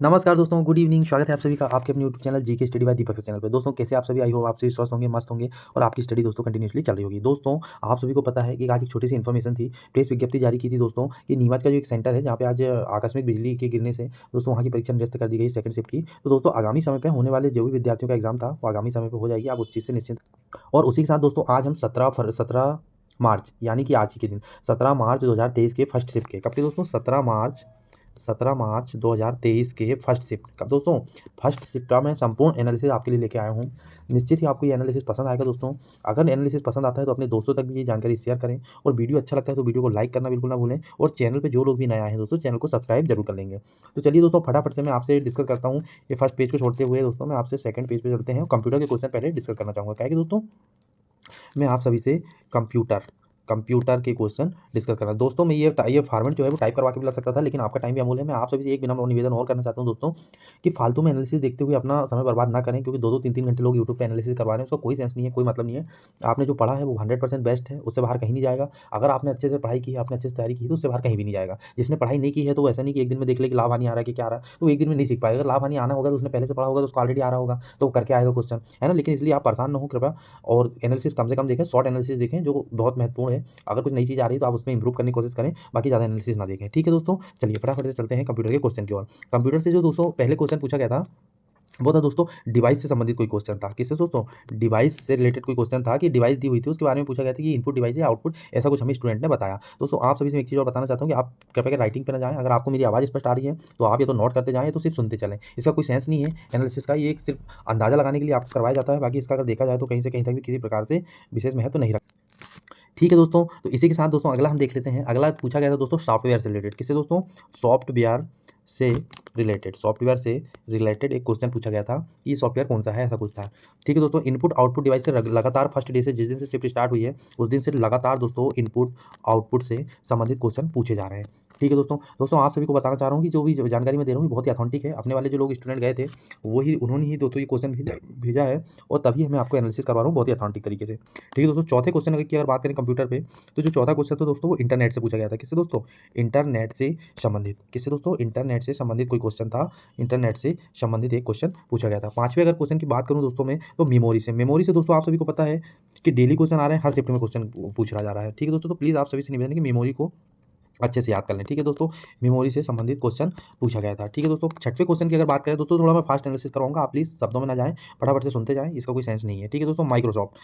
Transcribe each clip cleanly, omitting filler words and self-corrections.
नमस्कार दोस्तों, good evening. स्वागत है आप सभी का आपके अपने YouTube channel GK study bye दीपक चैनल पे। दोस्तों कैसे आप सभी, आई होप आप सभी स्वस्थ होंगे, मस्त होंगे और आपकी स्टडी दोस्तों कंटिन्यूअसली चल रही होगी। दोस्तों आप सभी को पता है कि आज एक छोटी सी इन्फॉर्मेशन थी, प्रेस विज्ञप्ति जारी की थी दोस्तों कि नीमच का जो एक सेंटर है जहाँ पे आज आकस्मिक बिजली के गिरने से दोस्तों वहाँ की परीक्षा निरस्त कर दी गई सेकंड शिफ्ट की। तो दोस्तों आगामी समय पर होने वाले जो भी विद्यार्थियों का एग्जाम था वो आगामी समय पर हो जाएगी, आप उस चीज़ से निश्चिंत। और उसी के साथ दोस्तों आज हम 17 मार्च यानी कि आज ही के दिन 17 मार्च 2023 के फर्स्ट शिफ्ट के कब के दोस्तों 17 मार्च 2023 के फर्स्ट शिफ्ट कब दोस्तों फर्स्ट शिफ्ट का मैं संपूर्ण एनालिसिस आपके लिए लेके आया हूँ। निश्चित ही आपको ये एनालिसिस पसंद आएगा दोस्तों। अगर एनालिसिस पसंद आता है तो अपने दोस्तों तक भी ये जानकारी शेयर करें और वीडियो अच्छा लगता है तो वीडियो को लाइक करना बिल्कुल ना भूलें और चैनल पे जो लोग भी नए आए हैं दोस्तों चैनल को सब्सक्राइब जरूर कर लेंगे। तो चलिए दोस्तों फटाफट से मैं आपसे डिस्कस करता हूँ। ये फर्स्ट पेज को छोड़ते हुए दोस्तों मैं आपसे सेकंड पेज पे चलते हैं। कंप्यूटर के क्वेश्चन पहले डिस्कस करना चाहूँगा। क्या है कि दोस्तों मैं आप सभी से कंप्यूटर के क्वेश्चन डिस्कस करना। दोस्तों मैं ये फॉर्मेट जो है वो टाइप करवा के भी ला सकता था, लेकिन आपका टाइम भी अमूल्य है। मैं आप सभी से एक विनम्र निवेदन और करना चाहता हूं दोस्तों कि फालतू में एनालिसिस देखते हुए अपना समय बर्बाद ना करें, क्योंकि 2-2 3-3 घंटे लोग यूट्यूब पे एनालिसिस करवा रहे हैं, उसका कोई सेंस नहीं है, कोई मतलब नहीं है। आपने जो पढ़ा है वो 100% बेस्ट है, उससे बाहर कहीं नहीं जाएगा। अगर आपने अच्छे से पढ़ाई की है, आपने अच्छे से तैयारी की है तो उससे बाहर कहीं भी नहीं जाएगा। जिसने पढ़ाई नहीं की है तो वो ऐसा नहीं कि एक दिन में देख ले कि लाभ हानि आ रहा है कि क्या आ रहा है, तो एक दिन में नहीं सीख पाएगा। अगर लाभ हानि आना होगा तो उसने पहले से पढ़ा होगा, तो उसको ऑलरेडी आ रहा होगा, तो वो करके आएगा क्वेश्चन, है ना। लेकिन इसलिए आप परेशान ना हो कृपया, और एनालिसिस कम से कम देखें, शॉर्ट एनालिसिस देखें जो बहुत महत्वपूर्ण है। अगर कुछ नई चीज़ आ रही है तो आप उसमें इंप्रूव करने की कोशिश करें, बाकी ज़्यादा एनालिसिस ना देखें। ठीक है दोस्तों, चलिए फटाफट से चलते हैं कंप्यूटर के क्वेश्चन की ओर। कंप्यूटर से जो दोस्तों पहले क्वेश्चन पूछा गया था वो था दोस्तों डिवाइस से संबंधित कोई क्वेश्चन था। किससे दोस्तों? डिवाइस से रिलेटेड कोई क्वेश्चन था कि डिवाइस दी हुई थी, उसके बारे में पूछा गया था कि इनपुट डिवाइस या आउटपुट, ऐसा कुछ हमें स्टूडेंट ने बताया। दोस्तों आप सभी से एक चीज़ और बताना चाहता हूँ कि आप कृपया राइटिंग पे ना जाएं। अगर आपको मेरी आवाज़ स्पष्ट आ रही है तो आप या तो नोट करते जाएं या तो सिर्फ सुनते चलें। इसका कोई सेंस नहीं है एनालिसिस का, ये एक सिर्फ अंदाजा लगाने के लिए आपको करवाया जाता है। बाकी इसका अगर देखा जाए तो कहीं से कहीं तक भी किसी प्रकार से विशेष महत्व नहीं रखता। ठीक है दोस्तों, तो इसी के साथ दोस्तों अगला हम देख लेते हैं। अगला पूछा गया था दोस्तों सॉफ्टवेयर से रिलेटेड। किससे दोस्तों? सॉफ्टवेयर से रिलेटेड एक क्वेश्चन पूछा गया था कि ये सॉफ्टवेयर कौन सा है, ऐसा कुछ था। ठीक है दोस्तों, इनपुट आउटपुट डिवाइस से लगातार फर्स्ट डे से, जिस दिन से शिफ्ट स्टार्ट हुई है उस दिन से लगातार दोस्तों इनपुट आउटपुट से संबंधित क्वेश्चन पूछे जा रहे हैं। ठीक है दोस्तों आप सभी को बताना चाह रहा हूँ कि जो भी जानकारी मैं दे रहा हूँ बहुत ही अथेंटिक है। अपने वाले जो लोग स्टूडेंट गए थे वही उन्होंने ही दोस्तों ये क्वेश्चन भेजा है और तभी मैं आपको एनालिसिस करवा रहा हूँ बहुत ही अथेंटिक तरीके से। ठीक है दोस्तों, चौथे क्वेश्चन की अगर बात करें कंप्यूटर पे, तो जो चौथा क्वेश्चन था दोस्तों वो इंटरनेट से पूछा गया था। किससे दोस्तों? इंटरनेट से संबंधित। किससे दोस्तों? इंटरनेट से संबंधित कोई क्वेश्चन था। इंटरनेट से संबंधित एक क्वेश्चन पूछा गया था। पांचवें अगर क्वेश्चन की बात करूं दोस्तों मैं, तो मेमोरी से दोस्तों आप सभी को पता है कि डेली क्वेश्चन आ रहे हैं, हर शिफ्ट में क्वेश्चन पूछा जा रहा है। ठीक है दोस्तों, तो प्लीज़ आप सभी से निवेदन है कि मेमोरी को अच्छे से याद कर लें। ठीक है दोस्तों, मेमोरी से संबंधित क्वेश्चन पूछा गया था। ठीक है दोस्तों, छठवें क्वेश्चन की अगर बात करें दोस्तों, थोड़ा मैं फास्ट एनालिसिस कराऊंगा, आप प्लीज़ शब्दों में ना जाएं, फटाफट से सुनते जाएं, इसका कोई सेंस नहीं है। ठीक है दोस्तों, माइक्रोसॉफ्ट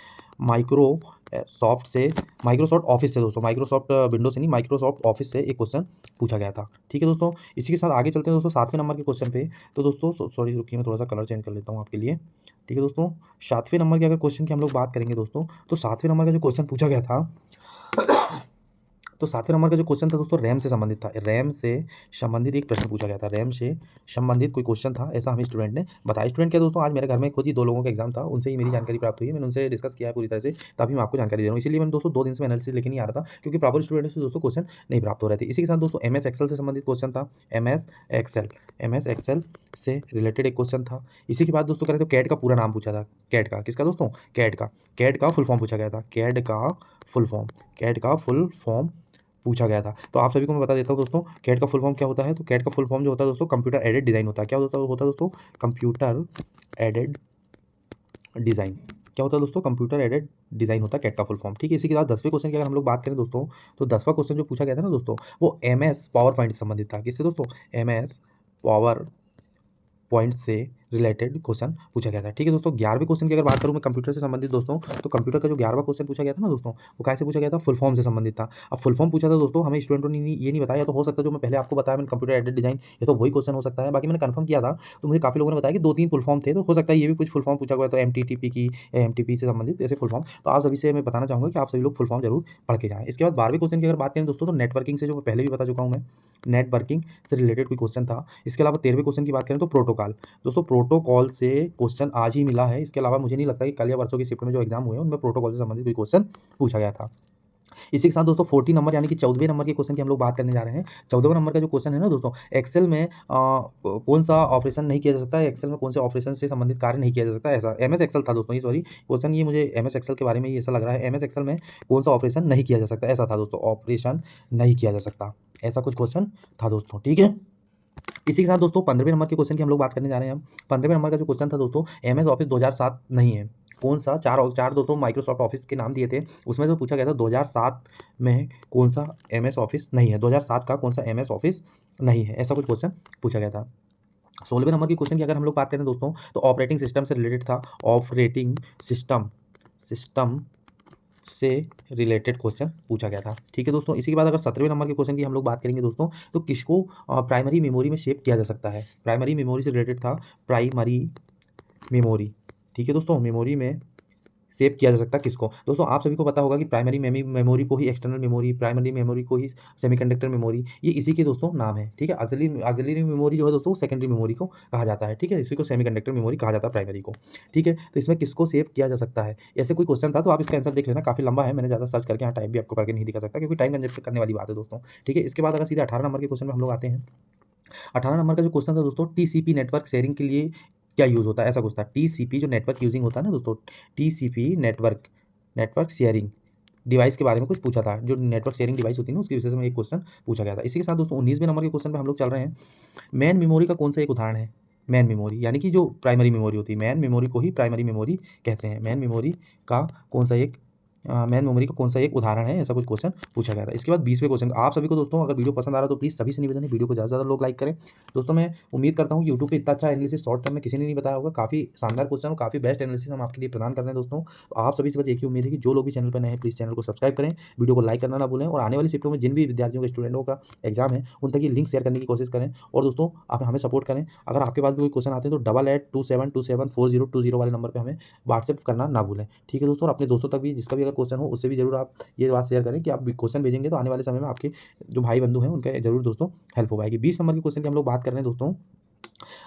ऑफिस से दोस्तों, माइक्रोसॉफ्ट विंडो से नहीं, माइक्रोसॉफ्ट ऑफिस से एक क्वेश्चन पूछा गया था। ठीक है दोस्तों, इसी के साथ आगे चलते हैं दोस्तों 7वें नंबर के क्वेश्चन पे। तो दोस्तों सॉरी रुकिए, मैं थोड़ा सा कलर चेंज कर लेता हूँ आपके लिए। ठीक है दोस्तों, 7वें नंबर के अगर क्वेश्चन की हम लोग बात करेंगे दोस्तों, तो 7वें नंबर का जो क्वेश्चन पूछा गया था तो 7वें नंबर का जो क्वेश्चन था दोस्तों रैम से संबंधित था। रैम से संबंधित एक प्रश्न पूछा गया था। रैम से संबंधित कोई क्वेश्चन था, ऐसा हमें स्टूडेंट ने बताया। स्टूडेंट क्या दोस्तों, आज मेरे घर में खुद ही 2 लोगों का एग्जाम था, उनसे ही मेरी जानकारी प्राप्त हुई है। मैंने उनसे डिस्कस किया है पूरी तरह से, तभी मैं आपको जानकारी दे रहा हूँ। इसीलिए मैंने दोस्तों 2 दिन से एनालिसिस लेके नहीं आ रहा था, क्योंकि प्रॉपर स्टूडेंट से दोस्तों क्वेश्चन नहीं प्राप्त हो रहे थे। इसी के साथ दोस्तों एमएस एक्सेल से संबंधित क्वेश्चन था। एमएस एक्सेल से रिलेटेड एक क्वेश्चन था। इसी के बाद दोस्तों करें तो कैट का पूरा नाम पूछा था। कैट का किसका दोस्तों? कैट का फुल फॉर्म पूछा गया था। कैट का फुल फॉर्म पूछा गया था। तो आप सभी को मैं बता देता हूँ दोस्तों कैट का फुल फॉर्म क्या होता है। तो कैट का फुल फॉर्म जो होता है दोस्तों कंप्यूटर एडेड डिज़ाइन होता है। क्या होता है दोस्तों? Computer aided design. क्या होता है दोस्तों? कंप्यूटर एडेड डिज़ाइन होता है कैट का फुल फॉर्म। ठीक है, इसी के बाद 10वें क्वेश्चन की अगर हम लोग बात करें दोस्तों, तो 10वां क्वेश्चन जो पूछा गया था ना दोस्तों, वो एमएस पावर पॉइंट से संबंधित था। किससे दोस्तों? एमएस पावर पॉइंट से रिलेटेड क्वेश्चन पूछा गया था। ठीक है दोस्तों, 11वें क्वेश्चन की अगर बात करूं मैं कंप्यूटर से संबंधित दोस्तों, तो कंप्यूटर का जो 11वां क्वेश्चन पूछा गया था ना दोस्तों, वो कैसे पूछा गया था? फुल फॉर्म से संबंधित था। अब फुल फॉर्म पूछा था दोस्तों, हमें स्टूडेंटों ने ये नहीं बताया, तो हो सकता है जो मैं पहले आपको बताया मैंने कंप्यूटर एडेड डिजाइन, ये तो वही क्वेश्चन हो सकता है। बाकी मैंने कंफर्म किया था तो मुझे काफी लोगों ने बताया कि 2-3 फुल फॉर्म थे, तो हो सकता है ये भी कुछ फुल फॉर्म पूछा गया, तो एमटीटीपी की एमटीपी से संबंधित ऐसे फुल फॉर्म। तो आप सभी से मैं बताना चाहूंगा कि आप सभी लोग फुल फॉर्म जरूर पढ़ के जाएं। इसके बाद 12वें क्वेश्चन की अगर बात करें दोस्तों, तो नेटवर्किंग से, जो पहले भी बता चुका हूं मैं, नेटवर्किंग से रिलेटेड कोई क्वेश्चन था। इसके अलावा 13वें क्वेश्चन की बात करें तो प्रोटोकॉल। दोस्तों प्रोटोकॉल से क्वेश्चन आज ही मिला है। इसके अलावा मुझे नहीं लगता कि कल या परसों की शिफ्ट में जो एग्जाम हुए हैं उनमें प्रोटोकॉल से संबंधित कोई क्वेश्चन पूछा गया था। इसी के साथ दोस्तों 14 नंबर यानी कि 14वें नंबर के क्वेश्चन की हम लोग बात करने जा रहे हैं। 14वें नंबर का जो क्वेश्चन है ना दोस्तों, एक्सेल में कौन सा ऑपरेशन नहीं किया जा सकता है, एक्सेल में कौन से ऑपरेशन से संबंधित कार्य नहीं किया जा सकता, ऐसा एमएस एक्सेल था दोस्तों। ये सॉरी क्वेश्चन, ये मुझे एमएस एक्सेल के बारे में ही ऐसा लग रहा है। एमएस एक्सेल में कौन सा ऑपरेशन नहीं किया जा सकता, ऐसा था दोस्तों। ऑपरेशन नहीं किया जा सकता, ऐसा कुछ क्वेश्चन था दोस्तों। ठीक है, इसी के साथ दोस्तों 15वें नंबर के क्वेश्चन की हम लोग बात करने जा रहे हैं। हम 15वें नंबर का जो क्वेश्चन था दोस्तों, MS ऑफिस 2007 नहीं है। कौन सा चार दोस्तों माइक्रोसॉफ्ट ऑफिस के नाम दिए थे, उसमें जो पूछा गया था 2007 में कौन सा MS ऑफिस नहीं है, 2007 का कौन सा MS ऑफिस नहीं है, ऐसा कुछ क्वेश्चन पूछा गया था। 16वें नंबर के क्वेश्चन की अगर हम लोग बात करें दोस्तों, तो ऑपरेटिंग सिस्टम से रिलेटेड था। ऑपरेटिंग सिस्टम से रिलेटेड क्वेश्चन पूछा गया था। ठीक है दोस्तों, इसी के बाद अगर 17वें नंबर के क्वेश्चन की हम लोग बात करेंगे दोस्तों, तो किसको प्राइमरी मेमोरी में शेप किया जा सकता है। प्राइमरी मेमोरी से रिलेटेड था, प्राइमरी मेमोरी। ठीक है दोस्तों, मेमोरी में सेव किया जा सकता है किसको। दोस्तों आप सभी को पता होगा कि प्राइमरी मेमोरी को ही एक्सटर्नल मेमोरी, प्राइमरी मेमोरी को ही सेमीकंडक्टर मेमोरी, ये इसी के दोस्तों नाम है। ठीक है, ऑक्सिलरी मेमोरी जो है दोस्तों सेकेंडरी मेमोरी को कहा जाता है। ठीक है, इसी को सेमीकंडक्टर मेमोरी कहा जाता है प्राइमरी को। ठीक है, तो इसमें किसको सेव किया जा सकता है, ऐसे कोई क्वेश्चन था, तो आप इसका आंसर देख लेना, काफी लंबा है, मैंने ज़्यादा सर्च करके यहाँ टाइप भी आपको करके नहीं दिखा सकता, क्योंकि टाइम कंजप्ट करने वाली बात है दोस्तों। ठीक है, इसके बाद अगर सीधे 18 नंबर के क्वेश्चन में हम लोग आते हैं। 18 नंबर का जो क्वेश्चन था दोस्तों, TCP नेटवर्क शेयरिंग के लिए क्या यूज़ होता है, ऐसा कुछ था। TCP जो नेटवर्क यूजिंग होता है ना दोस्तों, TCP नेटवर्क शेयरिंग डिवाइस के बारे में कुछ पूछा था। जो नेटवर्क शेयरिंग डिवाइस होती है ना, उसके विषय में एक क्वेश्चन पूछा गया था। इसी के साथ दोस्तों 19वें नंबर के क्वेश्चन पे हम लोग चल रहे हैं। मैन मेमोरी का कौन सा एक उदाहरण है। मैन मेमोरी यानी कि जो प्राइमरी मेमोरी होती है, मैन मेमोरी को ही प्राइमरी मेमोरी कहते हैं। मैन मेमोरी का कौन सा एक मैन मेमोरी का कौन सा एक उदाहरण है, ऐसा कुछ क्वेश्चन पूछा गया था। इसके बाद 20वें क्वेश्चन, आप सभी को दोस्तों अगर वीडियो पसंद आ रहा है तो प्लीज़ सभी से निवेदन है, वीडियो को ज़्यादा से ज़्यादा लोग लाइक करें। दोस्तों मैं उम्मीद करता हूँ कि यूट्यूब पे इतना अच्छा एनालिसिस शॉर्ट टर्म में किसी ने नहीं बताया होगा। काफ़ी शानदार क्वेश्चन और काफ़ी बेस्ट एनालिसिस हम आपके लिए प्रदान कर रहे हैं दोस्तों। तो आप सभी से बस एक ही उम्मीद है कि जो लोग भी चैनल पर नए हैं, प्लीज़ चैनल को सब्सक्राइब करें, वीडियो को लाइक करना ना भूलें, और आने वाली शिफ्टों में जिन भी विद्यार्थियों के स्टूडेंटों का एग्जाम है उन तक ये लिंक शेयर करने की कोशिश करें। और दोस्तों आप हमें सपोर्ट करें। अगर आपके पास भी कोई क्वेश्चन आते हैं तो 8827274020 वाले नंबर पर हमें व्हाट्सएप करना ना भूलें। ठीक है दोस्तों, और अपने दोस्तों तक भी जिसका भी अगर क्वेश्चन हो उससे भी जरूर आप ये बात शेयर करें कि आप क्वेश्चन भेजेंगे तो आने वाले समय में आपके जो भाई बंधु हैं उनका जरूर दोस्तों हेल्प हो पाएगी। 20 नंबर के क्वेश्चन की हम लोग बात कर रहे हैं दोस्तों,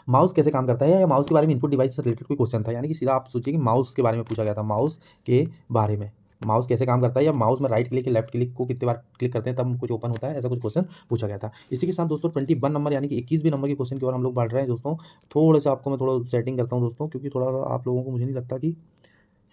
माउस कैसे काम करता है, या माउस के बारे में इनपुट डिवाइस से रिलेटेड कोई क्वेश्चन था। यानी कि सीधा आप सोचिए कि माउस के बारे में पूछा गया था, माउस के बारे में, माउस कैसे काम करता है, या माउस में राइट क्लिक या लेफ्ट क्लिक को कितने बार क्लिक करते हैं तब कुछ ओपन होता है, ऐसा कुछ क्वेश्चन पूछा गया था। इसी के साथ दोस्तों 21 नंबर यानी कि 21वें नंबर के क्वेश्चन की ओर हम लोग बढ़ रहे हैं दोस्तों। थोड़ा सा आपको मैं थोड़ा सेटिंग करता हूँ दोस्तों, क्योंकि थोड़ा आप लोगों को मुझे नहीं लगता कि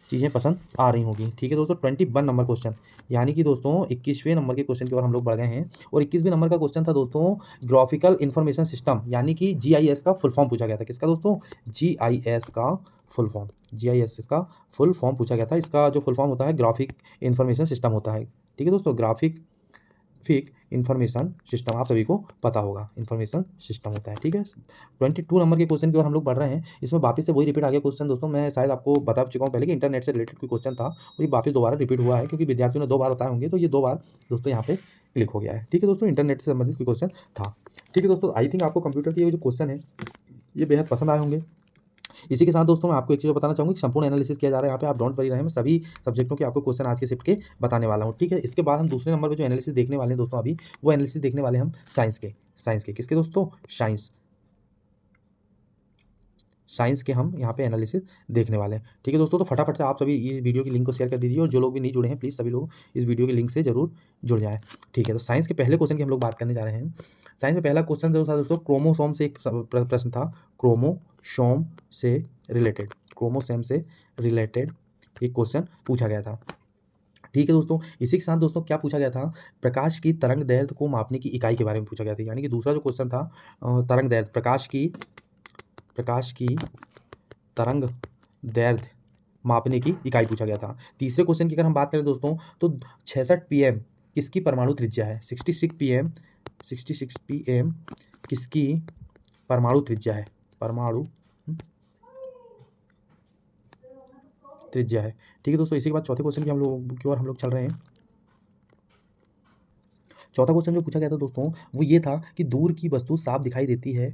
चीज़ें पसंद आ रही होगी। ठीक है दोस्तों, 21 नंबर क्वेश्चन यानी कि दोस्तों 21वें नंबर के क्वेश्चन की ओर हम लोग बढ़ गए हैं। और 21वें नंबर का क्वेश्चन था दोस्तों, ग्राफिकल इंफॉर्मेशन सिस्टम यानी कि GIS का फुल फॉर्म पूछा गया था। किसका दोस्तों, GIS का फुल फॉर्म, GIS का फुल फॉर्म पूछा गया था। इसका जो फुल फॉर्म होता है ग्राफिक इंफॉर्मेशन सिस्टम होता है। ठीक है दोस्तों, ग्राफिक इंफॉर्मेशन सिस्टम आप सभी को पता होगा, इंफॉर्मेशन सिस्टम होता है। ठीक है, 22 नंबर के क्वेश्चन की ओर हम लोग बढ़ रहे हैं। इसमें वापस से वही रिपीट आ गया क्वेश्चन दोस्तों। मैं शायद आपको बता चुका हूँ पहले कि इंटरनेट से रिलेटेड कोई क्वेश्चन था और ये वापस दोबारा रिपीट हुआ है, क्योंकि विद्यार्थियों ने 2 बार बताए होंगे, तो ये 2 बार दोस्तों यहाँ पे क्लिक हो गया है। ठीक है दोस्तों, इंटरनेट से संबंधित कोई क्वेश्चन था। ठीक है दोस्तों, आई थिंक आपको कंप्यूटर के ये जो क्वेश्चन है ये बेहद पसंद आए होंगे। इसी के साथ दोस्तों मैं आपको एक चीज़ बताना चाहूँगा कि संपूर्ण एनालिसिस किया जा रहा है यहाँ पे, आप डोंट वरी रहें। मैं सभी सब्जेक्टों के आपको क्वेश्चन आज के शिफ्ट के बताने वाला हूँ। ठीक है, इसके बाद हम दूसरे नंबर पे जो एनालिसिस देखने वाले हैं दोस्तों, अभी वो एनालिसिस देखने वाले हैं हम साइंस के किसके दोस्तों, साइंस के हम यहाँ पे एनालिसिस देखने वाले हैं। ठीक है दोस्तों, तो फटाफट से आप सभी इस वीडियो की लिंक को शेयर कर दीजिए, और जो लोग भी नहीं जुड़े हैं प्लीज़ सभी लोग इस वीडियो की लिंक से जरूर जुड़ जाएँ। ठीक है, तो साइंस के पहले क्वेश्चन की हम लोग बात करने जा रहे हैं। साइंस में पहला क्वेश्चन जो था दोस्तों, क्रोमोसोम से एक प्रश्न था, क्रोमोसोम से रिलेटेड एक क्वेश्चन पूछा गया था। ठीक है दोस्तों, इसी के साथ दोस्तों क्या पूछा गया था, प्रकाश की तरंग दैर्ध्य को मापने की इकाई के बारे में पूछा गया था। यानी कि दूसरा जो क्वेश्चन था तरंग दैर्ध्य, प्रकाश की तरंग दैर्ध्य मापने की इकाई पूछा गया था। तीसरे क्वेश्चन की अगर हम बात करें दोस्तों, तो 66 pm किसकी परमाणु त्रिज्या है। 66 pm किसकी परमाणु त्रिज्या है, त्रिज्या है। ठीक है दोस्तों, इसी के बाद चौथे क्वेश्चन की हम लोग चल रहे हैं। चौथा क्वेश्चन जो पूछा गया था दोस्तों वो ये था कि दूर की वस्तु साफ दिखाई देती है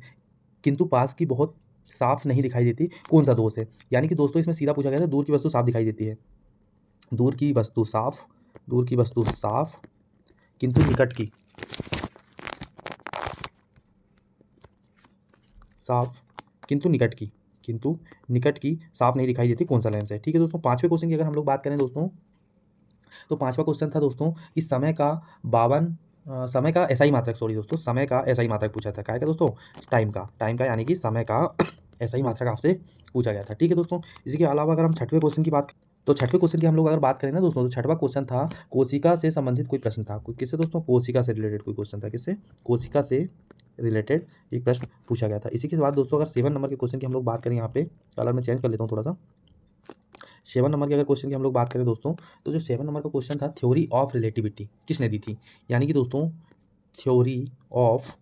किंतु पास की बहुत साफ नहीं दिखाई देती, कौन सा दोष है। यानी कि दोस्तों इसमें सीधा पूछा गया था, दूर की वस्तु साफ दिखाई देती है, दूर की वस्तु साफ किंतु निकट की साफ किंतु निकट की साफ नहीं दिखाई देती, कौन सा लेंस है। ठीक है दोस्तों, पांचवें क्वेश्चन की अगर हम लोग बात करें दोस्तों, तो पांचवा क्वेश्चन था दोस्तों कि समय का SI मात्रक, समय का SI मात्रक पूछा था। क्या का दोस्तों, टाइम का यानी कि समय का SI मात्रक आपसे पूछा गया था। ठीक है दोस्तों, इसी के अलावा अगर हम छठवें क्वेश्चन की बात, तो छठवें क्वेश्चन की हम लोग अगर बात करें ना दोस्तों, तो छठवां क्वेश्चन था कोशिका से संबंधित कोई प्रश्न था। किससे दोस्तों, कोशिका से रिलेटेड कोई क्वेश्चन था। किससे, कोशिका से रिलेटेड एक प्रश्न पूछा गया था। इसी के बाद दोस्तों अगर 7 नंबर के क्वेश्चन की हम लोग बात करें, यहाँ पे कलर में चेंज कर लेता हूँ थोड़ा सा। 7 नंबर के अगर क्वेश्चन की हम लोग बात करें दोस्तों, तो जो 7 नंबर का क्वेश्चन था, थ्योरी ऑफ रिलेटिविटी किसने दी थी, यानी कि दोस्तों थ्योरी ऑफ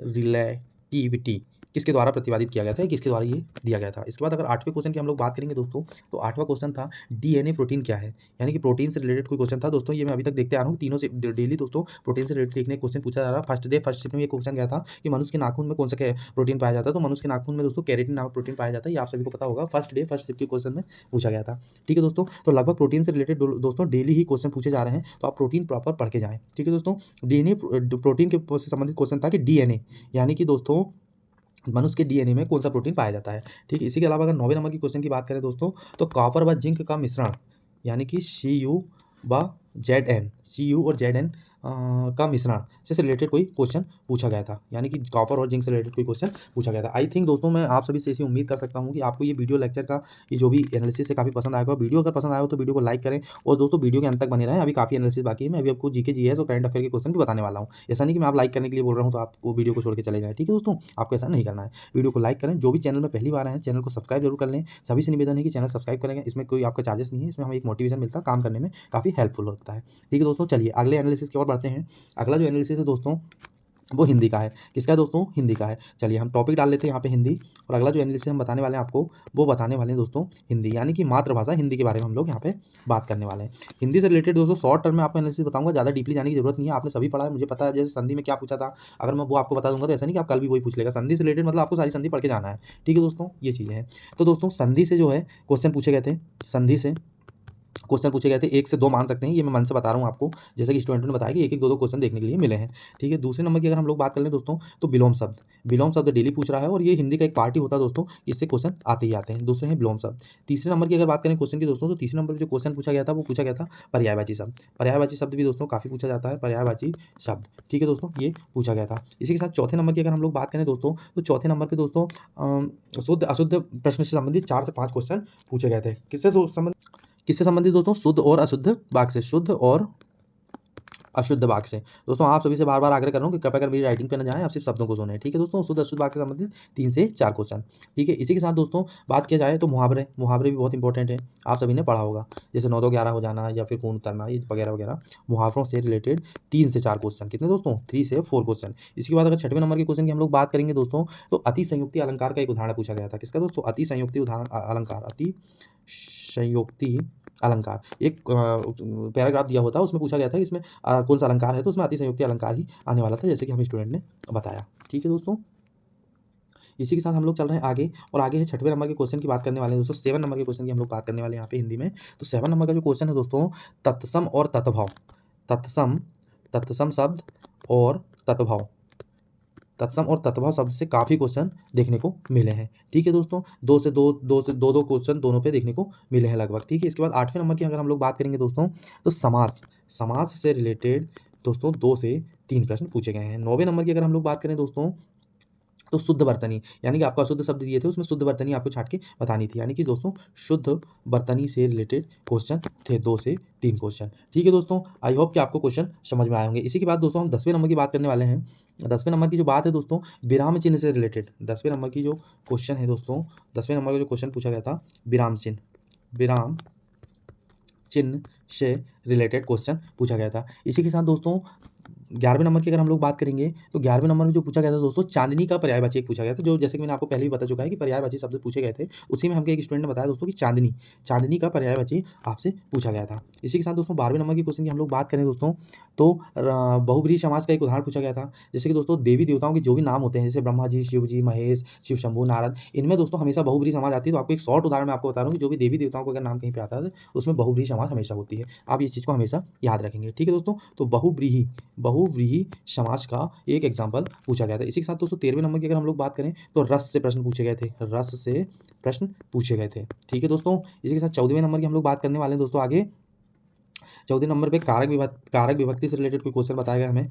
रिलेटिविटी किसके द्वारा प्रतिपादित किया गया था, किसके द्वारा ये दिया गया था। इसके बाद अगर 8वें क्वेश्चन की हम लोग बात करेंगे दोस्तों, तो 8वां क्वेश्चन था डीएनए प्रोटीन क्या है, यानी कि प्रोटीन से रिलेटेड कोई क्वेश्चन था दोस्तों। ये मैं अभी तक देखते आ रहा हूँ, तीनों से डेली दोस्तों प्रोटीन से रिलेटेड लिखने क्वेश्चन पूछा जा रहा है। फर्स्ट शिफ्ट में ये क्वेश्चन गया था कि मनुष्य के नाखून में कौन सा प्रोटीन पाया जाता है, तो मनुष्य के नाखून में दोस्तों केराटिन नामक प्रोटीन पाया जाता है। ये आप सभी को पता होगा, फर्स्ट शिफ्ट के क्वेश्चन में पूछा गया था। ठीक है दोस्तों, तो लगभग प्रोटीन से रिलेटेड दोस्तों डेली ही क्वेश्चन पूछे जा रहे हैं, तो आप प्रोटीन प्रॉपर पढ़ के जाएं। ठीक है दोस्तों, डीएनए प्रोटीन के संबंधित क्वेश्चन था कि डीएनए यानी कि दोस्तों मनुष्य के डीएनए में कौन सा प्रोटीन पाया जाता है। ठीक है, इसी के अलावा अगर 9वें नंबर की क्वेश्चन की बात करें दोस्तों, तो कॉपर व जिंक का मिश्रण यानी कि Cu व Zn, Cu और Zn का मिश्रण से रिलेटेड कोई क्वेश्चन पूछा गया था, यानी कि कॉपर और जिंक से रिलेटेड कोई क्वेश्चन पूछा गया था। आई थिंक दोस्तों मैं आप सभी से ऐसी उम्मीद कर सकता हूं कि आपको ये वीडियो लेक्चर का ये जो भी एनालिसिस है काफ़ी पसंद आएगा। वीडियो अगर पसंद आया हो तो वीडियो को लाइक करें, और दोस्तों वीडियो के अंत तक बने रहें, अभी काफ़ी एनालिसिस बाकी है। मैं अभी आपको जीके जीएस और करंट अफेयर के क्वेश्चन भी बताने वाला हूँ। ऐसा नहीं कि मैं आप लाइक करने के लिए बोल रहा हूँ तो आपको वीडियो को छोड़ के चले जाएं। ठीक है दोस्तों, आपको ऐसा नहीं करना है, वीडियो को लाइक करें। जो भी चैनल में पहली बार आए चैनल को सब्सक्राइब जरूर कर लें। सभी से निवेदन है कि चैनल सब्सक्राइब करेंगे, इसमें कोई आपका चार्जेस नहीं है, इसमें हमें एक मोटिवेशन मिलता है, काम करने में काफ़ी हेल्पफुल होता है। ठीक है दोस्तों, चलिए अगले एनालिसिस की ओर बढ़ते हैं। अगला जो एनालिसिस है दोस्तों वो हिंदी का है। किसका है दोस्तों, हिंदी का है। चलिए हम टॉपिक डाल लेते हैं यहाँ पे हिंदी, और अगला जो एनालिसिस हम बताने वाले हैं आपको, वो बताने वाले हैं दोस्तों हिंदी, यानी कि मातृभाषा हिंदी के बारे में हम लोग यहाँ पे बात करने वाले हैं। हिंदी से रिलेटेड दोस्तों शॉर्ट टर्म में आपको एनालिसिस बताऊंगा, ज़्यादा डीपली जाने की जरूरत नहीं है, आपने सभी पढ़ा है, मुझे पता है। जैसे संधि में क्या पूछा था, अगर मैं वो आपको बता दूंगा तो ऐसा नहीं कि आप कल भी वही पूछ लेगा। संधि से रिलेटेड मतलब आपको सारी संधि पढ़ के जाना है। ठीक है दोस्तों, ये चीज़ें हैं। तो दोस्तों संधि से जो है क्वेश्चन पूछे गए थे, संधि से क्वेश्चन पूछे गए थे, 1 से 2 मान सकते हैं, ये मैं मन से बता रहा हूँ आपको, जैसे कि स्टूडेंट ने बताया कि 1-1 2-2 क्वेश्चन देखने के लिए मिले हैं। ठीक है, दूसरे नंबर की अगर हम लोग बात कर लें दोस्तों, तो विलोम शब्द डेली पूछ रहा है, और ये हिंदी का एक पार्ट ही होता है दोस्तों, इससे क्वेश्चन आते ही आते हैं। दूसरे हैं विलोम शब्द। तीसरे नंबर की अगर बात करें क्वेश्चन की दोस्तों, तो तीसरे नंबर पर जो क्वेश्चन पूछा गया था वो पूछा गया था पर्यायवाची शब्द। पर्यायवाची शब्द भी दोस्तों काफ़ी पूछा जाता है, पर्यायवाची शब्द। ठीक है दोस्तों, ये पूछा गया था। इसी के साथ चौथे नंबर की अगर हम लोग बात करें दोस्तों, तो चौथे नंबर पर दोस्तों शुद्ध अशुद्ध प्रश्न से संबंधित 4 से 5 क्वेश्चन पूछे गए थे। किससे संबंधित दोस्तों, शुद्ध और अशुद्ध वाक्य से, शुद्ध और अशुद्ध वाक्य से। दोस्तों आप सभी से बार बार आग्रह कर रहा हूँ कि कृपया कर मेरी राइटिंग पे न जाएं, आप सिर्फ शब्दों को सुनें। ठीक है दोस्तों, शुद्ध अशुद्ध वाक्य से संबंधित 3 से 4 क्वेश्चन। ठीक है, इसी के साथ दोस्तों बात किया जाए तो मुहावरे भी बहुत इंपॉर्टेंट है, आप सभी ने पढ़ा होगा, जैसे 9 2 11 हो जाना या फिर खून उतरना, ये वगैरह वगैरह। मुहावरों से रिलेटेड 3 से 4 क्वेश्चन, कितने दोस्तों, 3 से 4 क्वेश्चन। इसके बाद अगर 6वें नंबर के क्वेश्चन की हम लोग बात करेंगे दोस्तों, तो अति संयुक्ति अलंकार का एक उदाहरण पूछा गया था। किसका दोस्तों, अति संयुक्ति अलंकार, अति संयुक्ति अलंकार। एक पैराग्राफ दिया होता है, उसमें पूछा गया था इसमें कौन सा अलंकार है, तो उसमें अति संयुक्ति अलंकार ही आने वाला था, जैसे कि हमें स्टूडेंट ने बताया। ठीक है दोस्तों, इसी के साथ हम लोग चल रहे हैं आगे, और आगे है 6वें नंबर के क्वेश्चन की बात करने वाले हैं दोस्तों। 7 नंबर के क्वेश्चन की हम लोग बात करने वाले हैं यहाँ पे हिंदी में। तो 7 नंबर का जो क्वेश्चन है दोस्तों, तत्सम और तत्भाव, तत्सम शब्द और तत्भाव, तत्सम और तत्भाव शब्द से काफ़ी क्वेश्चन देखने को मिले हैं। ठीक है दोस्तों, 2 से 2 क्वेश्चन दोनों पे देखने को मिले हैं लगभग। ठीक है, इसके बाद 8वें नंबर की अगर हम लोग बात करेंगे दोस्तों, तो समास से रिलेटेड दोस्तों 2 से 3 प्रश्न पूछे गए हैं। 9वें नंबर की अगर हम लोग बात करें दोस्तों, तो शुद्ध वर्तनी, यानी कि आपको अशुद्ध शब्द दिए थे, उसमें शुद्ध वर्तनी आपको छाट के बतानी थी, यानी कि दोस्तों शुद्ध वर्तनी से रिलेटेड क्वेश्चन थे 2 से 3 क्वेश्चन। ठीक है दोस्तों, आई होप कि आपको क्वेश्चन समझ में आए होंगे। इसी के बाद दोस्तों हम 10वें नंबर की बात करने वाले हैं। 10वें नंबर की जो बात है दोस्तों, विराम चिन्ह से रिलेटेड, 10वें नंबर की जो क्वेश्चन है दोस्तों, 10वें नंबर का जो क्वेश्चन पूछा गया था, विराम चिन्ह से रिलेटेड क्वेश्चन पूछा गया था। इसी के साथ दोस्तों 11वें नंबर की अगर हम लोग बात करेंगे, तो 11वें नंबर में जो पूछा गया था दोस्तों, चांदनी का पर्यायवाची एक पूछा गया था, जो जैसे कि मैंने आपको पहले भी बता चुका है कि पर्यायवाची शब्द पूछे गए थे। उसी में हमको एक स्टूडेंट ने बताया दोस्तों कि चांदनी का पर्यायवाची आपसे पूछा गया था। इसी के साथ दोस्तों 12वें नंबर की क्वेश्चन की हम लोग बात करें दोस्तों, तो बहुब्रीहि समाज का एक उदाहरण पूछा गया था। जैसे कि दोस्तों देवी देवताओं के जो भी नाम होते हैं, जैसे ब्रह्मा जी, शिव जी, महेश, शिव शंभु, नारद, इनमें दोस्तों हमेशा बहुब्रीहि समाज आती है। तो आपको एक शॉर्ट उदाहरण मैं आपको बता रहा हूँ कि जो भी देवी देवताओं को अगर नाम कहीं पे आता है उसमें बहुब्रीहि समाज हमेशा होती है। आप इस चीज़ को हमेशा याद रखेंगे। ठीक है दोस्तों, तो बहुब्रीहि समाज का एक एग्जाम्पल पूछा गया था। इसी के साथ दोस्तों 13वें नंबर की अगर हम लोग बात करें, तो रस से प्रश्न पूछे गए थे। ठीक है दोस्तों, इसी के साथ 14वें नंबर की हम लोग बात करने वाले हैं दोस्तों आगे। 14 नंबर पे कारक विभक्ति से रिलेटेड कोई क्वेश्चन बताया गया हमें,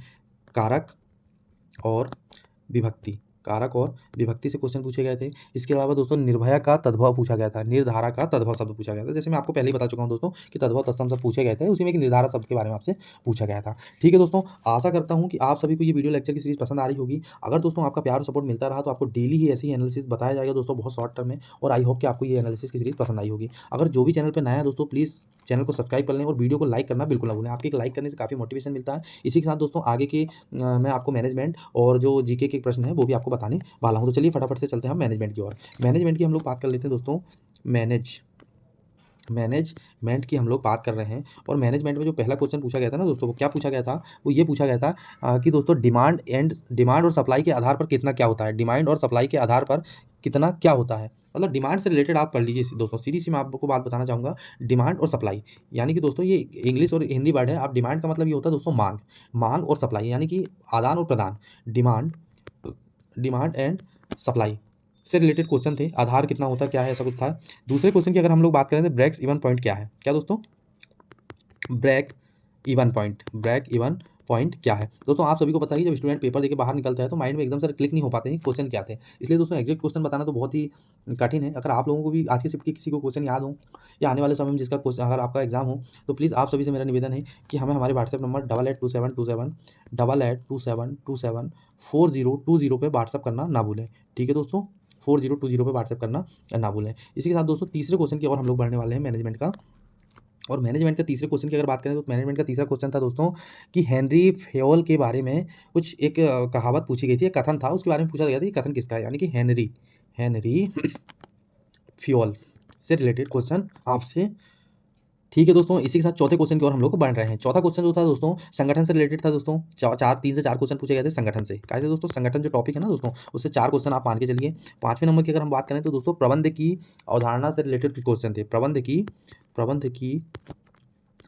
कारक और विभक्ति। कारक और विभक्ति से क्वेश्चन पूछे गए थे। इसके अलावा दोस्तों निर्भया का तद्भव पूछा गया था, निर्धारा का तद्भव शब्द पूछा गया था। जैसे मैं आपको पहले ही बता चुका हूँ दोस्तों कि तद्भव तत्सम शब्द पूछे गए थे, उसी में एक निर्धारा शब्द के बारे में आपसे पूछा गया था। ठीक है दोस्तों, आशा करता हूँ कि आप सभी को ये वीडियो लेक्चर की सीरीज पसंद आ रही होगी। अगर दोस्तों आपका प्यार और सपोर्ट मिलता रहा तो आपको डेली ही ऐसी एनालिसिस बताया जाएगा दोस्तों, बहुत शॉर्ट टर्म में, और आई होप कि आपको ये एनालिसिस की सीरीज पसंद आई होगी। अगर जो भी चैनल पर नया है दोस्तों, प्लीज़ चैनल को सब्सक्राइब कर लें और वीडियो को लाइक करना बिल्कुल ना भूलें। आपके एक लाइक करने से काफ़ी मोटिवेशन मिलता है। इसी के साथ दोस्तों आगे के मैं आपको मैनेजमेंट और जो जीके के प्रश्न है वो भी आपको बताने वाला हूँ। तो चलिए फटाफट से चलते हैं हम मैनेजमेंट की ओर। मैनेजमेंट की हम लोग बात कर लेते हैं दोस्तों। मैनेजमेंट की हम लोग बात कर रहे हैं, और मैनेजमेंट में जो पहला क्वेश्चन पूछा गया था ना दोस्तों, वो क्या पूछा गया था, वो ये पूछा गया था कि दोस्तों डिमांड और सप्लाई के आधार पर कितना क्या होता है। डिमांड और सप्लाई के आधार पर कितना क्या होता है, मतलब डिमांड से रिलेटेड आप पढ़ लीजिए दोस्तों। सीधी सी मैं आपको बात बताना चाहूँगा, डिमांड और सप्लाई यानी कि दोस्तों ये इंग्लिश और हिंदी वर्ड है। आप डिमांड का मतलब ये होता है दोस्तों मांग और सप्लाई यानी कि आदान और प्रदान। डिमांड एंड सप्लाई से रिलेटेड क्वेश्चन थे। आधार कितना होता है, क्या है, ऐसा कुछ था। दूसरे क्वेश्चन की अगर हम लोग बात करें तो ब्रेक इवन पॉइंट क्या है, क्या दोस्तों, ब्रेक इवन पॉइंट क्या है। दोस्तों आप सभी को पता है कि जब स्टूडेंट पेपर देके बाहर निकलता है तो माइंड में एकदम से क्लिक नहीं हो पाते हैं क्वेश्चन क्या थे। इसलिए दोस्तों एग्जैक्ट क्वेश्चन बताना तो बहुत ही कठिन है। अगर आप लोगों को भी आज के शिफ्ट के किसी को क्वेश्चन याद हो या आने वाले समय में जिसका क्वेश्चन अगर आपका एग्जाम हो, तो प्लीज़ आप सभी से मेरा निवेदन है कि हमें हमारे व्हाट्सएप नंबर 882727 पे व्हाट्सअप करना ना भूलें। ठीक है दोस्तों, 4020 पे व्हाट्सएप करना ना भूलें। इसी के साथ दोस्तों तीसरे क्वेश्चन की ओर हम लोग बढ़ने वाले हैं मैनेजमेंट का। और मैनेजमेंट के तीसरे क्वेश्चन की अगर बात करें तो मैनेजमेंट का तीसरा क्वेश्चन था दोस्तों कि हेनरी फेयोल के बारे में कुछ एक कहावत पूछी गई थी, एक कथन था, उसके बारे में पूछा गया था, ये कथन किसका है, यानी कि हेनरी फेयोल से रिलेटेड क्वेश्चन आपसे। ठीक है दोस्तों, इसी के साथ चौथे क्वेश्चन की ओर हम लोग बढ़ रहे हैं। चौथा क्वेश्चन जो था दोस्तों संगठन से रिलेटेड था दोस्तों। 3 से 4 क्वेश्चन पूछे गए थे संगठन से। कैसे दोस्तों, संगठन जो टॉपिक है ना दोस्तों, उससे 4 क्वेश्चन आप मान के चलिए। 5वें नंबर की अगर हम बात करें तो दोस्तों प्रबंध की अवधारणा से रिलेटेड कुछ क्वेश्चन थे। प्रबंध की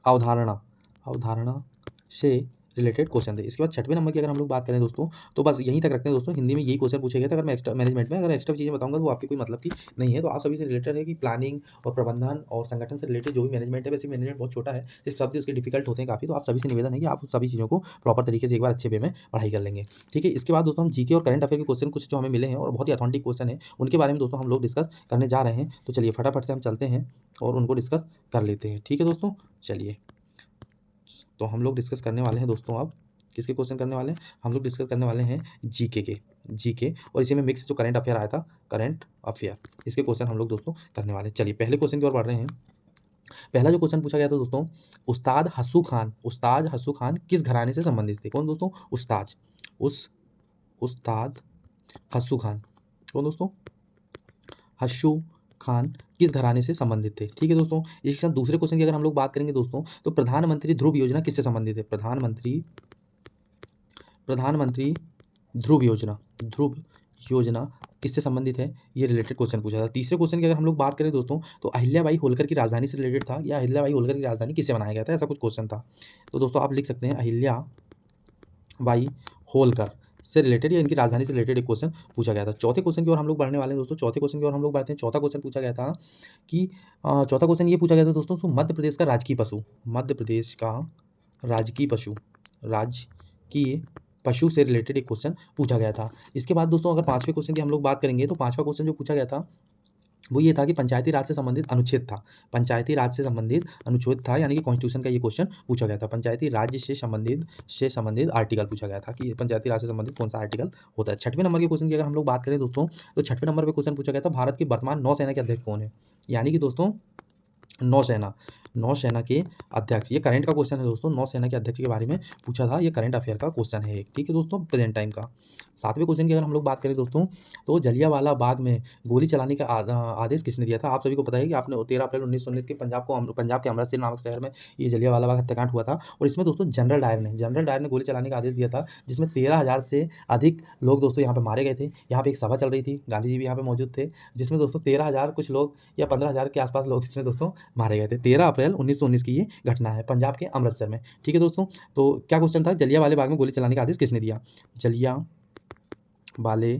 अवधारणा से रिलेटेड क्वेश्चन थे। इसके बाद 6वें नंबर की अगर हम लोग बात करें दोस्तों, तो बस यहीं तक रखते हैं दोस्तों। हिंदी में यही क्वेश्चन पूछे गए थे। अगर मैं एक्स्ट्रा मैनेजमेंट में अगर एक्स्ट्रा चीज़ें बताऊंगा तो वो आपकी कोई मतलब की नहीं है। तो आप सभी से रिलेटेड है कि प्लानिंग और प्रबंधन और संगठन से रिलेटेड जो भी मैनेजमेंट है, वैसे मैनेजमेंट बहुत छोटा है, सिर्फ शब्द उसके डिफिकल्ट होते हैं काफ़ी। तो आप सभी से निवेदन है कि आप सभी चीज़ों को प्रॉपर तरीके से एक बार अच्छे वे में पढ़ाई कर लेंगे। ठीक है, इसके बाद दोस्तों हम जीके और करंट अफेयर के क्वेश्चन कुछ जो हमें मिले हैं और बहुत ही ऑथेंटिक क्वेश्चन है, उनके बारे में दोस्तों हम लोग डिस्कस करने जा रहे हैं। तो चलिए फटाफट से हम चलते हैं और उनको डिस्कस कर लेते हैं। ठीक है दोस्तों, चलिए तो हम लोग डिस्कस करने वाले हैं दोस्तों। अब किसके क्वेश्चन करने वाले हैं, हम लोग डिस्कस करने वाले हैं जीके और इसी में मिक्स जो करंट अफेयर आया था, करंट अफेयर, इसके क्वेश्चन हम लोग दोस्तों करने वाले हैं। चलिए पहले क्वेश्चन की ओर बढ़ रहे हैं। पहला जो क्वेश्चन पूछा गया था दोस्तों, उस्ताद हस्सू खान किस घराने से संबंधित थे। कौन दोस्तों, उस्ताद हस्सू खान, कौन दोस्तों, हस्सू खान किस घराने से संबंधित थे। ठीक है दोस्तों, इसके साथ दूसरे क्वेश्चन की अगर हम लोग बात करेंगे दोस्तों, तो प्रधानमंत्री ध्रुव योजना किससे संबंधित है। प्रधानमंत्री ध्रुव योजना किससे संबंधित है, ये रिलेटेड क्वेश्चन पूछा था। तीसरे क्वेश्चन की अगर हम लोग बात करें दोस्तों, तो अहिल्याबाई होलकर की राजधानी से रिलेटेड था, या अहिल्याबाई होलकर की राजधानी किससे बनाया गया था, ऐसा कुछ क्वेश्चन था। तो दोस्तों आप लिख सकते हैं अहिल्याबाई होलकर से रिलेटेड या इनकी राजधानी से रिलेटेड एक क्वेश्चन पूछा गया था। चौथे क्वेश्चन की ओर हम लोग बढ़ने वाले हैं दोस्तों। चौथे क्वेश्चन की ओर हम लोग बढ़ते हैं। चौथा क्वेश्चन पूछा गया था कि चौथा क्वेश्चन ये पूछा गया था दोस्तों, तो मध्य प्रदेश का राजकीय पशु से रिलेटेड एक क्वेश्चन पूछा गया था। इसके बाद दोस्तों अगर 5वें क्वेश्चन की हम लोग बात करेंगे, तो 5वां क्वेश्चन जो पूछा गया था वो ये था कि पंचायती राज से संबंधित अनुच्छेद था। यानी कि कॉन्स्टिट्यूशन का ये क्वेश्चन पूछा गया था। पंचायती राज्य से संबंधित आर्टिकल पूछा गया था कि पंचायती राज से संबंधित कौन सा आर्टिकल होता है। 6वें नंबर के क्वेश्चन की अगर हम लोग बात करें दोस्तों, तो 6वें नंबर पे क्वेश्चन पूछा गया था, भारत की वर्तमान नौसेना के अध्यक्ष कौन है। यानी कि दोस्तों नौसेना के अध्यक्ष, ये करंट का क्वेश्चन है दोस्तों। नौसेना के अध्यक्ष के बारे में पूछा था, ये करंट अफेयर का क्वेश्चन है। ठीक है दोस्तों, प्रेजेंट टाइम का। 7वें क्वेश्चन की अगर हम लोग बात करें दोस्तों, तो जलियांवाला बाग में गोली चलाने का आदेश किसने दिया था। आप सभी को पता है कि आपने 13 अप्रैल 1919 के पंजाब के अमृतसर नामक शहर में ये जलियांवाला बाग हत्याकांड हुआ था। और इसमें दोस्तों जनरल डायर ने गोली चलाने का आदेश दिया था, जिसमें 13,000 से अधिक लोग दोस्तों यहाँ पे मारे गए थे। यहाँ पे एक सभा चल रही थी, गांधी जी भी यहाँ पे मौजूद थे, जिसमें दोस्तों 13,000 कुछ लोग या 15,000 के आसपास लोग इसमें दोस्तों मारे गए थे। 13 अप्रैल 1919 की ये घटना है पंजाब के अमृतसर में। ठीक है दोस्तों, तो क्या क्वेश्चन था, जलियांवाले बाग में गोली चलाने का आदेश किसने दिया। जलियांवाले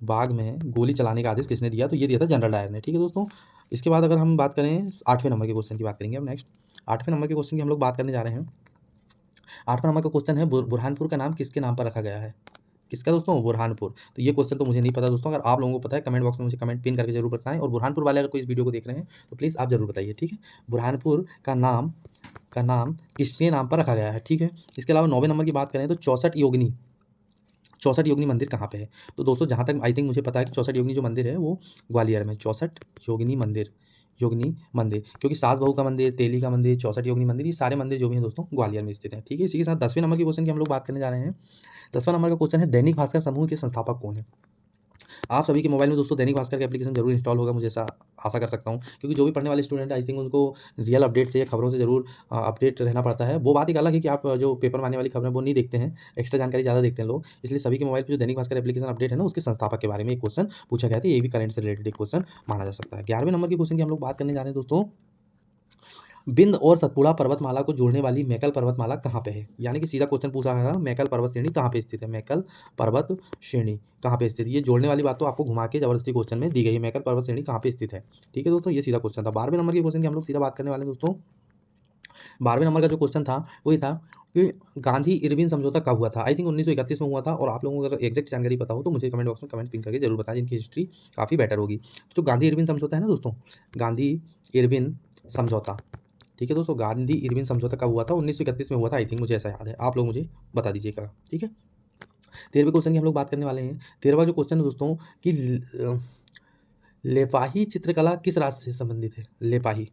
बाग में गोली चलाने का आदेश किसने दिया, तो ये दिया था जनरल डायर ने। ठीक है दोस्तों, इसके बाद अगर हम बात करें 8वें नंबर के क्वेश्चन की बात करेंगे अब नेक्स्ट। 8वें नंबर के क्वेश्चन की हम लोग बात करने जा रहे हैं। 8वां नंबर का क्वेश्चन है, बुरहानपुर का नाम किसके नाम पर रखा गया है। किसका दोस्तों? बुरहानपुर। तो ये क्वेश्चन तो मुझे नहीं पता दोस्तों, अगर आप लोगों को पता है कमेंट बॉक्स में मुझे कमेंट पिन करके जरूर बताएं। और बुरहानपुर वाले अगर कोई इस वीडियो को देख रहे हैं तो प्लीज़ आप जरूर बताइए, ठीक है। बुरहानपुर का नाम किसके नाम पर रखा गया है, ठीक है। इसके अलावा 9वें नंबर की बात करें तो 64 योगिनी मंदिर कहाँ पे है? तो दोस्तों जहाँ तक आई थिंक मुझे पता है कि 64 योगिनी जो मंदिर है वो ग्वालियर में, 64 योगिनी मंदिर, क्योंकि सास बहू का मंदिर, तेली का मंदिर, 64 योगिनी मंदिर, ये सारे मंदिर जो भी हैं दोस्तों ग्वालियर में स्थित हैं, ठीक है। इसी के साथ 10वें नंबर के क्वेश्चन की हम लोग बात करने जा रहे हैं। 10वां नंबर का क्वेश्चन है, दैनिक भास्कर समूह के संस्थापक कौन है? आप सभी के मोबाइल में दोस्तों दैनिक भास्कर का एप्लीकेशन जरूर इंस्टॉल होगा, मुझे ऐसा आशा कर सकता हूँ, क्योंकि जो भी पढ़ने वाले स्टूडेंट आई थिंक उनको रियल अपडेट से या खबरों से जरूर अपडेट रहना पड़ता है। वो बात एक अलग है कि आप जो पेपर में आने वाली खबरें वो नहीं देखते हैं, एक्स्ट्रा जानकारी ज़्यादा देखते हैं लोग, इसलिए सभी के मोबाइल पर जो दैनिक भास्कर एप्लीकेशन अपडेट है ना, उसके संस्थापक के बारे में एक क्वेश्चन पूछा गया था। ये भी करंट से रिलेटेड एक क्वेश्चन माना जा सकता है। 11वें नंबर के क्वेश्चन की हम लोग बात करने जा रहे हैं दोस्तों। बिंद और सतपुड़ा पर्वतमाला को जोड़ने वाली मैकल पर्वतमाला कहाँ पे है? यानी कि सीधा क्वेश्चन पूछा है, मैकल पर्वत श्रेणी कहाँ पे स्थित है? मैकल पर्वत श्रेणी कहाँ पे स्थित है? ये जोड़ने वाली बात तो आपको घुमा के जबरदस्ती क्वेश्चन में दी गई है, मैकल पर्वत श्रेणी कहाँ पे स्थित है, ठीक है दोस्तों। ये सीधा क्वेश्चन था। 12वें नंबर के क्वेश्चन की हम लोग सीधा बात करने वाले हैं दोस्तों। 12वें नंबर का जो क्वेश्चन था वो ये था कि गांधी इरविन समझौता कब हुआ था? आई थिंक 1931 में हुआ था। और आप लोगों को अगर एग्जैक्ट जानकारी पता हो तो मुझे कमेंट बॉक्स में कमेंट पिन करके जरूर बताएं, जिनकी हिस्ट्री काफ़ी बेटर होगी। तो जो गांधी इरविन समझौता है ना दोस्तों, गांधी इरविन समझौता, ठीक है दोस्तों, गांधी इरविन समझौता कब हुआ था? 1931 में हुआ था आई थिंक, मुझे ऐसा याद है। आप लोग मुझे बता दीजिएगा, ठीक है। 13वें क्वेश्चन की हम लोग बात करने वाले हैं। 13वां जो क्वेश्चन है दोस्तों कि लेपाही चित्रकला किस राज्य से संबंधित है? लेपाही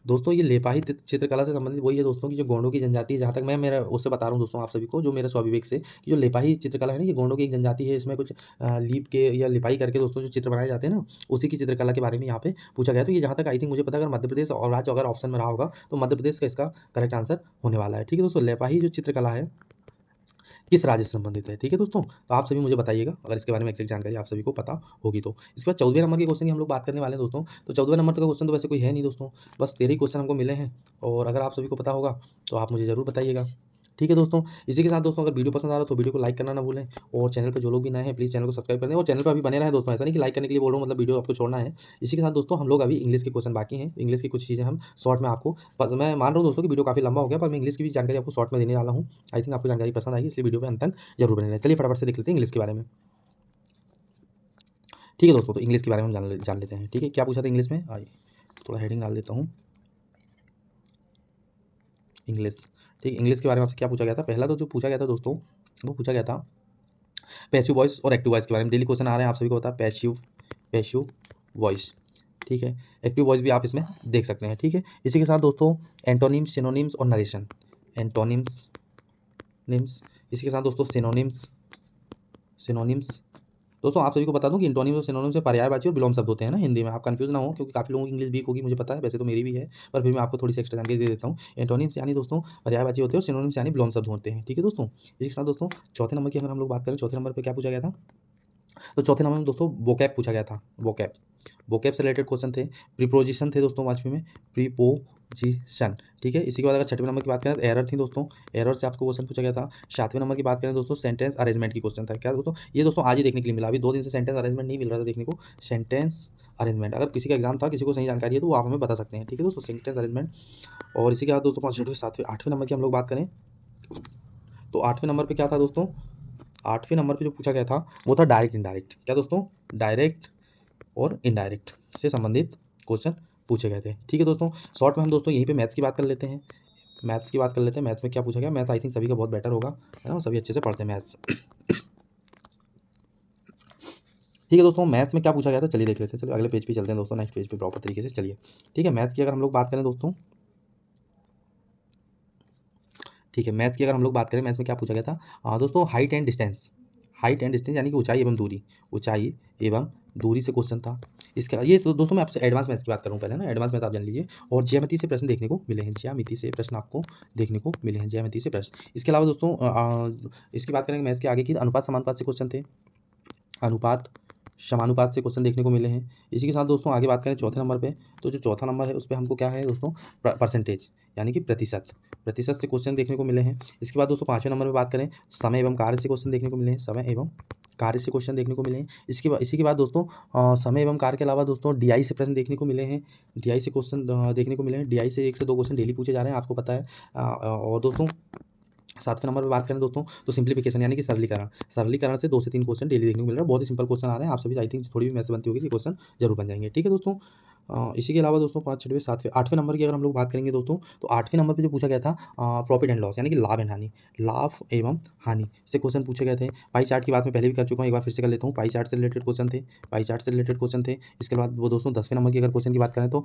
दोस्तों, ये लेपाही चित्रकला से संबंधित वही है दोस्तों कि जो गोंडों की जनजाति है। जहाँ तक मैं मेरा उससे बता रहा हूँ दोस्तों आप सभी को, जो मेरे स्वाभिवेक से, कि जो लेपाही चित्रकला है ना, ये गोंडों की एक जनजाति है। इसमें कुछ लीप के या लिपाई करके दोस्तों जो चित्र बनाए जाते हैं ना, उसी की चित्रकला के बारे में यहाँ पे पूछा गया। तो ये जहाँ तक आई थिंक मुझे पता है, अगर मध्य प्रदेश और राज्य अगर ऑप्शन में रहा होगा तो मध्य प्रदेश का इसका करेक्ट आंसर होने वाला है, ठीक है दोस्तों। लेपाही जो चित्रकला है किस राज्य से संबंधित है, ठीक है दोस्तों। तो आप सभी मुझे बताइएगा अगर इसके बारे में एक्जैक्ट जानकारी आप सभी को पता होगी तो। इसके बाद 14वें नंबर के क्वेश्चन की हम लोग बात करने वाले हैं दोस्तों। तो 14वें नंबर का क्वेश्चन तो वैसे कोई है नहीं दोस्तों, बस 13 ही क्वेश्चन हमको मिले हैं। और अगर आप सभी को पता होगा तो आप मुझे ज़रूर बताइएगा, ठीक है दोस्तों। इसी के साथ दोस्तों अगर वीडियो पसंद आ रहा है तो वीडियो को लाइक करना ना भूलें। और चैनल पर जो लोग भी नए हैं प्लीज़ चैनल को सब्सक्राइब कर दें और चैनल पर अभी बने रहें दोस्तों। ऐसा नहीं कि लाइक करने के लिए बोल रहा हूँ, मतलब वीडियो आपको छोड़ना है। इसी के साथ दोस्तों हम लोग अभी इंग्लिश के क्वेश्चन बाकी हैं, इंग्लिश की कुछ चीज़ें हम शॉर्ट में आपको, मैं मान रहा हूँ दोस्तों कि वीडियो काफ़ी लंबा हो गया, पर मैं इंग्लिश की भी जानकारी आपको शॉर्ट में देने वाला हूँ। आई थिंक आपको जानकारी पसंद आएगी, इसलिए वीडियो पे अंत तक जरूर बने रहें। चलिए फटाफट से देख लेते हैं इंग्लिश के बारे में, ठीक है दोस्तों। तो इंग्लिश के बारे में हम जान लेते हैं, ठीक है। क्या पूछा था इंग्लिश में? आइए थोड़ा हेडिंग डाल देता हूँ, इंग्लिश, ठीक है। इंग्लिश के बारे में आपसे क्या पूछा गया था? पहला तो जो पूछा गया था दोस्तों वो पूछा गया था पैसिव वॉइस और एक्टिव वॉइस के बारे में। डेली क्वेश्चन आ रहे हैं, आप सभी को पता है पैसिव वॉइस, ठीक है। एक्टिव वॉइस भी आप इसमें देख सकते हैं, ठीक है। इसी के साथ दोस्तों एंटोनिम्स, सिनोनिम्स और नरेशन, एंटोनिम्स, इसी के साथ दोस्तों सिनोनिम्स दोस्तों आप सभी को बता दूं कि एंटोनिम्स और सिनोनिम्स में पर्यायवाची और विलोम शब्द होते हैं ना हिंदी में। आप कंफ्यूज ना हो, क्योंकि काफ़ी लोगों की इंग्लिश वीक होगी, मुझे पता है, वैसे तो मेरी भी है, पर फिर मैं आपको थोड़ी सी एक्स्ट्रा जानकारी दे देता हूँ। एंटोनिम्स यानी दोस्तों पर्यायवाची होते हैं और सिनोनिम्स यानी विलोम शब्द होते हैं, ठीक है दोस्तों। इसी के साथ दोस्तों चौथे नंबर की अगर हम लोग बात करें, चौथे नंबर पर क्या पूछा गया था? तो चौथे नंबर में दोस्तों वोकैब पूछा गया था। वोकैब से रिलेटेड क्वेश्चन थे। प्रीपोजिशन थे दोस्तों 5वीं में, प्रीपोजिशन, ठीक है। इसी के बाद अगर 6वें नंबर की बात करें तो एरर थी दोस्तों, एरर से आपको क्वेश्चन पूछा गया था। 7वें नंबर की बात करें दोस्तों सेंटेंस अरेंजमेंट की क्वेश्चन था। क्या दोस्तों? ये दोस्तों आज ही देखने के लिए मिला, अभी 2 दिन से सेंटेंस अरेंजमेंट नहीं मिल रहा था देखने को। सेंटेंस अरेंजमेंट, अगर किसी का एग्जाम था, किसी को सही जानकारी है तो वो आप हमें बता सकते हैं, ठीक है दोस्तों, सेंटेंस अरेंजमेंट। और इसी के बाद दोस्तों 5वें, 7वें, 8वें नंबर की हम लोग बात करें तो 8वें नंबर पर क्या था दोस्तों? 8वें नंबर पे जो पूछा गया था वो था डायरेक्ट इनडायरेक्ट। क्या दोस्तों? डायरेक्ट और इनडायरेक्ट से संबंधित क्वेश्चन पूछे गए थे, ठीक है दोस्तों। शॉर्ट में हम दोस्तों यहीं पे मैथ्स की बात कर लेते हैं। मैथ्स में क्या पूछा गया? मैथ आई थिंक सभी का बहुत बेटर होगा, है ना, सभी अच्छे से पढ़ते हैं मैथ्स, ठीक है दोस्तों। मैथ्स में क्या पूछा गया था चलिए देख लेते हैं। चलिए अगले पेज पे चलते हैं दोस्तों, नेक्स्ट पेज पे प्रॉपर तरीके से चलिए, ठीक है। मैथ्स की अगर हम लोग बात करें दोस्तों, ठीक है, मैथ्स की अगर हम लोग बात करें, मैथ्स में क्या पूछा गया था दोस्तों? हाइट एंड डिस्टेंस यानी कि ऊंचाई एवं दूरी से क्वेश्चन था। इसके अलावा ये दोस्तों मैं आपसे एडवांस मैथ्स की बात करूँ पहले ना, एडवांस मैथ आप जान लीजिए। और ज्यामिति से प्रश्न देखने को मिले हैं, ज्यामिति से प्रश्न। इसके अलावा दोस्तों इसकी बात करेंगे मैथ्स के आगे की, अनुपात समानुपात से क्वेश्चन थे, अनुपात समानुपात से क्वेश्चन देखने को मिले हैं। इसी के साथ दोस्तों आगे बात करें चौथे नंबर पे, तो जो चौथा नंबर है उस पर हमको क्या है दोस्तों? परसेंटेज यानी कि प्रतिशत से क्वेश्चन देखने को मिले हैं। इसके बाद दोस्तों 5वें नंबर पे बात करें, समय एवं कार्य से क्वेश्चन देखने को मिले हैं, इसी के बाद दोस्तों समय एवं कार्य के अलावा दोस्तों डीआई से प्रश्न देखने को मिले हैं, डीआई से 1 से 2 क्वेश्चन डेली पूछे जा रहे हैं, आपको पता है। और दोस्तों 7वें नंबर पे बात करें दोस्तों तो सिंप्लीफिकेशन यानी कि सरलीकरण। सरलीकरण से 2 से 3 क्वेश्चन डेली देखने को मिल रहा है। बहुत ही सिंपल क्वेश्चन आ रहे हैं। आप सभी आई थिंक थोड़ी भी मैथ्स बनती होगी, ये क्वेश्चन जरूर बन जाएँगे। ठीक है दोस्तों। इसी के अलावा दोस्तों 5, 6वें, 7वें, 8वें नंबर की अगर हम लोग बात करेंगे दोस्तों, तो 8वें नंबर पे जो पूछा गया था प्रॉफिट एंड लॉस यानी कि लाभ एंड हानि, लाभ एवं हानि से क्वेश्चन पूछे गए थे। पाई चार्ट की बात मैं पहले भी कर चुका हूँ, एक बार फिर से कर लेता हूँ। पाई चार्ट से रिलेटेड क्वेश्चन थे, पाई चार्ट से रिलेटेड क्वेश्चन थे। इसके बाद वो दोस्तों 10वें नंबर की अगर क्वेश्चन की बात करें तो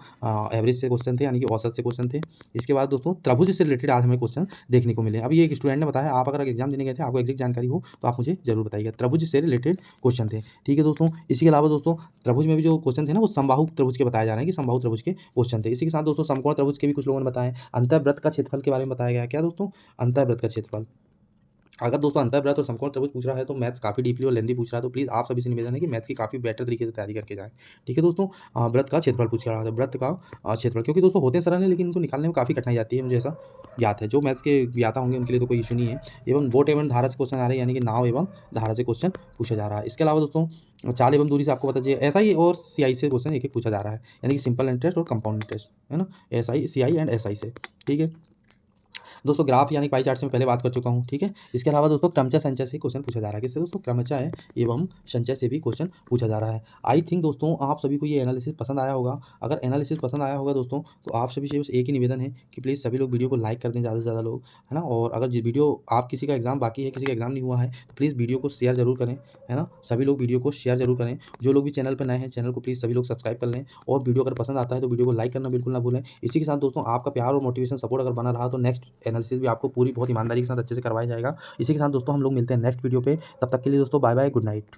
एवरेज से क्वेश्चन थे यानी कि औसत से क्वेश्चन थे। इसके बाद दोस्तों त्रिभुज से रिलेटेड आज हमें क्वेश्चन देखने को मिले। अब ये एक स्टूडेंट ने बताया, आप अगर एग्जाम देने गए थे, आपको एग्जैक्ट जानकारी हो तो आप मुझे जरूर बताइएगा। त्रिभुज से रिलेटेड क्वेश्चन थे। ठीक है दोस्तों। इसी के अलावा दोस्तों त्रिभुज में भी जो क्वेश्चन थे ना, वो समबाहु त्रिभुज के बताए जा रहे हैं कि समबाहु त्रिभुज के क्वेश्चन थे। इसी के साथ दोस्तों समकोण त्रिभुज के भी कुछ लोगों ने बताए। अंतःवृत्त का क्षेत्रफल के बारे में बताया गया। क्या दोस्तों? अंतःवृत्त का क्षेत्रफल। अगर दोस्तों अंतःवृत्त और समकोण त्रिभुज पूछ रहा है तो मैथ्स काफ़ी डीपली और लेंथी पूछ रहा है, तो प्लीज़ आप सभी से निवेदन है कि मैथ्स की काफ़ी बेटर तरीके से तैयारी करके जाएँ। ठीक है दोस्तों। वृत्त का क्षेत्रफल पूछ रहा है, वृत्त का क्षेत्रफल, क्योंकि दोस्तों होते हैं सरल हैं लेकिन इनको निकालने में काफ़ी कठिनाई आती है, मुझे ऐसा ज्ञात है। जो मैथ्स के ज्ञाता होंगे उनके लिए तो कोई इशू नहीं है। एवं बोट एवं धारा से क्वेश्चन आ रहे हैं यानी कि नाव एवं धारा से क्वेश्चन पूछा जा रहा है। इसके अलावा दोस्तों चाल एवं दूरी से आपको पता चलिए एसआई और सीआई से क्वेश्चन एक-एक पूछा जा रहा है, यानी कि सिंपल इंटरेस्ट और कंपाउंड इंटरेस्ट, है ना? एसआई, सीआई एंड एसआई से। ठीक है। दोस्तों ग्राफ यानी पाई चार्ट से मैं पहले बात कर चुका हूँ। ठीक है। इसके अलावा दोस्तों क्रमचय संचय से क्वेश्चन पूछा जा रहा है। किससे दोस्तों? क्रमचय एवं संचय से भी क्वेश्चन पूछा जा रहा है। आई थिंक दोस्तों आप सभी को ये एनालिसिस पसंद आया होगा। अगर एनालिसिस पसंद आया होगा दोस्तों, तो आप सभी से बस एक ही निवेदन है कि प्लीज़ सभी लोग वीडियो को लाइक कर दें, ज़्यादा से ज़्यादा लोग, है ना? और अगर ये वीडियो आप किसी का एग्जाम बाकी है, किसी का एग्जाम नहीं हुआ है, तो प्लीज़ वीडियो को शेयर जरूर करें, है ना? सभी लोग वीडियो को शेयर जरूर करें। जो लोग भी चैनल पर नए हैं, चैनल को प्लीज़ सभी लोग सब्सक्राइब कर लें, और वीडियो अगर पसंद आता है तो वीडियो को लाइक करना बिल्कुल ना भूलें। इसी के साथ दोस्तों आपका प्यार और मोटिवेशन सपोर्ट अगर बना रहा तो नेक्स्ट एनालिसिस भी आपको पूरी बहुत ईमानदारी के साथ अच्छे से करवाया जाएगा। इसी के साथ दोस्तों हम लोग मिलते हैं नेक्स्ट वीडियो पे। तब तक के लिए दोस्तों बाय बाय, गुड नाइट।